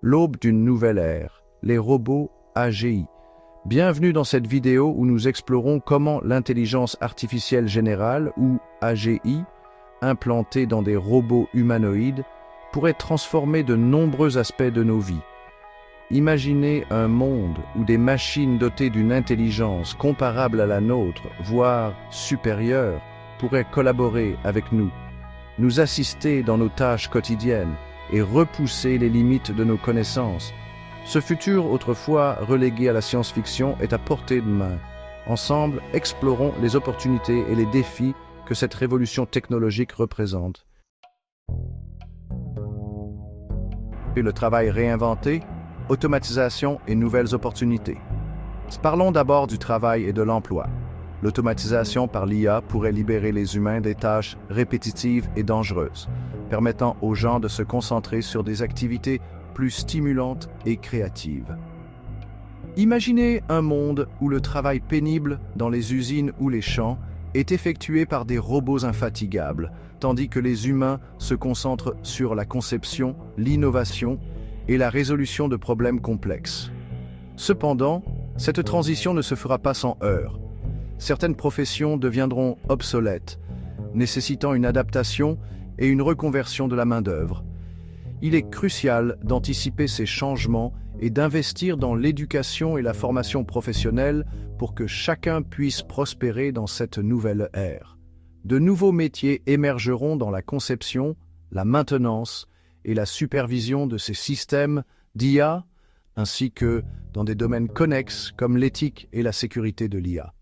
L'aube d'une nouvelle ère, les robots AGI. Bienvenue dans cette vidéo où nous explorons comment l'intelligence artificielle générale, ou AGI, implantée dans des robots humanoïdes, pourrait transformer de nombreux aspects de nos vies. Imaginez un monde où des machines dotées d'une intelligence comparable à la nôtre, voire supérieure, pourraient collaborer avec nous, nous assister dans nos tâches quotidiennes et repousser les limites de nos connaissances. Ce futur, autrefois relégué à la science-fiction, est à portée de main. Ensemble, explorons les opportunités et les défis que cette révolution technologique représente. Et le travail réinventé, automatisation et nouvelles opportunités. Parlons d'abord du travail et de l'emploi. L'automatisation par l'IA pourrait libérer les humains des tâches répétitives et dangereuses, permettant aux gens de se concentrer sur des activités plus stimulantes et créatives. Imaginez un monde où le travail pénible dans les usines ou les champs est effectué par des robots infatigables, tandis que les humains se concentrent sur la conception, l'innovation et la résolution de problèmes complexes. Cependant, cette transition ne se fera pas sans heurts. Certaines professions deviendront obsolètes, nécessitant une adaptation et une reconversion de la main-d'œuvre. Il est crucial d'anticiper ces changements et d'investir dans l'éducation et la formation professionnelle pour que chacun puisse prospérer dans cette nouvelle ère. De nouveaux métiers émergeront dans la conception, la maintenance et la supervision de ces systèmes d'IA, ainsi que dans des domaines connexes comme l'éthique et la sécurité de l'IA.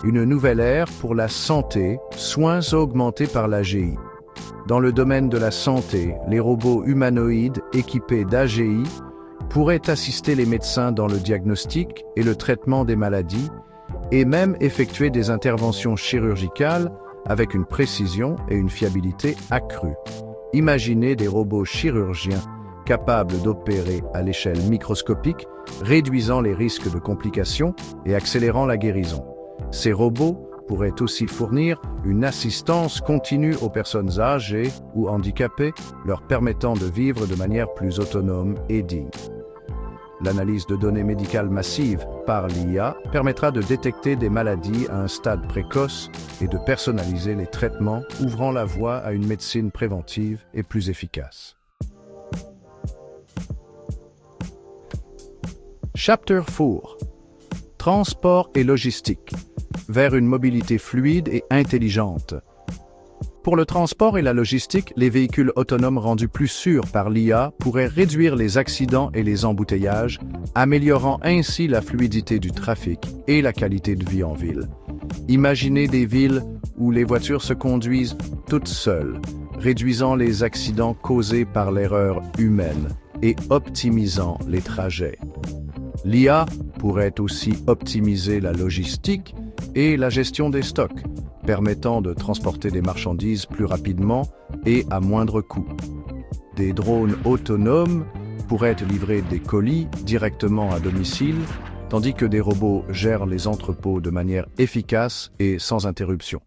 Une nouvelle ère pour la santé, soins augmentés par l'AGI. Dans le domaine de la santé, les robots humanoïdes équipés d'AGI pourraient assister les médecins dans le diagnostic et le traitement des maladies, et même effectuer des interventions chirurgicales avec une précision et une fiabilité accrues. Imaginez des robots chirurgiens capables d'opérer à l'échelle microscopique, réduisant les risques de complications et accélérant la guérison. Ces robots pourraient aussi fournir une assistance continue aux personnes âgées ou handicapées, leur permettant de vivre de manière plus autonome et digne. L'analyse de données médicales massives par l'IA permettra de détecter des maladies à un stade précoce et de personnaliser les traitements, ouvrant la voie à une médecine préventive et plus efficace. Chapter 4. Transport et logistique, vers une mobilité fluide et intelligente. Pour le transport et la logistique, les véhicules autonomes rendus plus sûrs par l'IA pourraient réduire les accidents et les embouteillages, améliorant ainsi la fluidité du trafic et la qualité de vie en ville. Imaginez des villes où les voitures se conduisent toutes seules, réduisant les accidents causés par l'erreur humaine et optimisant les trajets. L'IA pourrait aussi optimiser la logistique et la gestion des stocks, permettant de transporter des marchandises plus rapidement et à moindre coût. Des drones autonomes pourraient livrer des colis directement à domicile, tandis que des robots gèrent les entrepôts de manière efficace et sans interruption.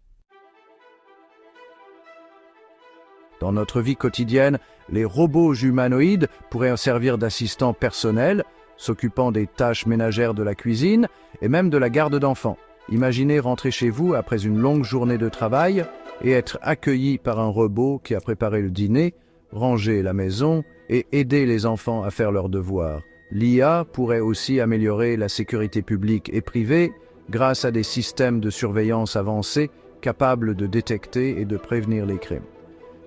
Dans notre vie quotidienne, les robots humanoïdes pourraient servir d'assistants personnels, s'occupant des tâches ménagères de la cuisine et même de la garde d'enfants. Imaginez rentrer chez vous après une longue journée de travail et être accueilli par un robot qui a préparé le dîner, rangé la maison et aidé les enfants à faire leurs devoirs. L'IA pourrait aussi améliorer la sécurité publique et privée grâce à des systèmes de surveillance avancés capables de détecter et de prévenir les crimes.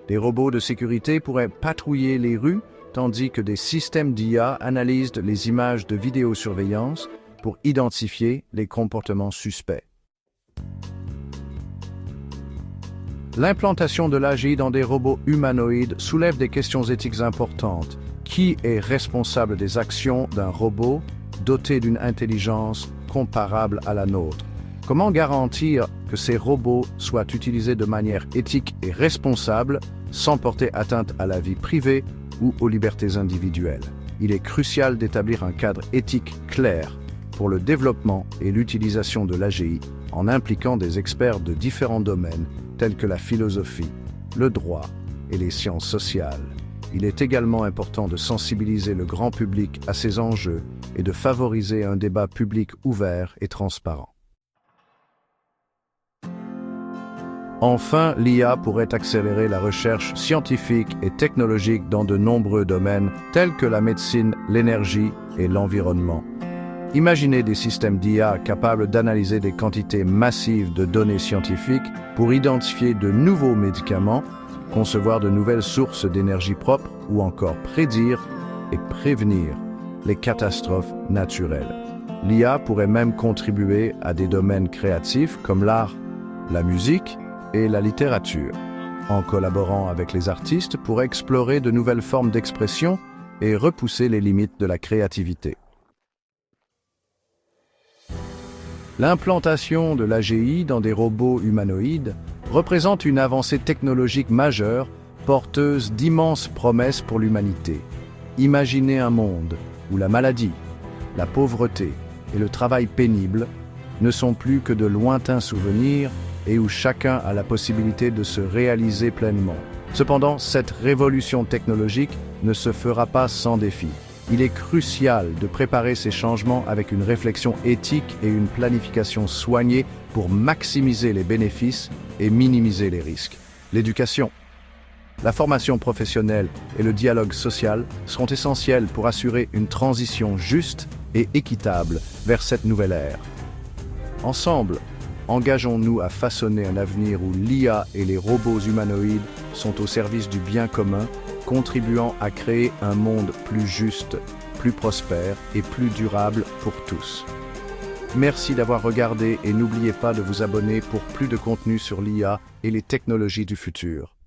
Des robots de sécurité pourraient patrouiller les rues, tandis que des systèmes d'IA analysent les images de vidéosurveillance pour identifier les comportements suspects. L'implantation de l'AGI dans des robots humanoïdes soulève des questions éthiques importantes. Qui est responsable des actions d'un robot doté d'une intelligence comparable à la nôtre? Comment garantir que ces robots soient utilisés de manière éthique et responsable, sans porter atteinte à la vie privée ou aux libertés individuelles? Il est crucial d'établir un cadre éthique clair pour le développement et l'utilisation de l'AGI en impliquant des experts de différents domaines tels que la philosophie, le droit et les sciences sociales. il est également important de sensibiliser le grand public à ces enjeux et de favoriser un débat public ouvert et transparent. Enfin, l'IA pourrait accélérer la recherche scientifique et technologique dans de nombreux domaines tels que la médecine, l'énergie et l'environnement. Imaginez des systèmes d'IA capables d'analyser des quantités massives de données scientifiques pour identifier de nouveaux médicaments, concevoir de nouvelles sources d'énergie propre ou encore prédire et prévenir les catastrophes naturelles. L'IA pourrait même contribuer à des domaines créatifs comme l'art, la musique et la littérature, en collaborant avec les artistes pour explorer de nouvelles formes d'expression et repousser les limites de la créativité. L'implantation de l'AGI dans des robots humanoïdes représente une avancée technologique majeure, porteuse d'immenses promesses pour l'humanité. Imaginez un monde où la maladie, la pauvreté et le travail pénible ne sont plus que de lointains souvenirs et où chacun a la possibilité de se réaliser pleinement. Cependant, cette révolution technologique ne se fera pas sans défis. Il est crucial de préparer ces changements avec une réflexion éthique et une planification soignée pour maximiser les bénéfices et minimiser les risques. L'éducation, la formation professionnelle et le dialogue social seront essentiels pour assurer une transition juste et équitable vers cette nouvelle ère. Ensemble, engageons-nous à façonner un avenir où l'IA et les robots humanoïdes sont au service du bien commun, contribuant à créer un monde plus juste, plus prospère et plus durable pour tous. Merci d'avoir regardé et n'oubliez pas de vous abonner pour plus de contenu sur l'IA et les technologies du futur.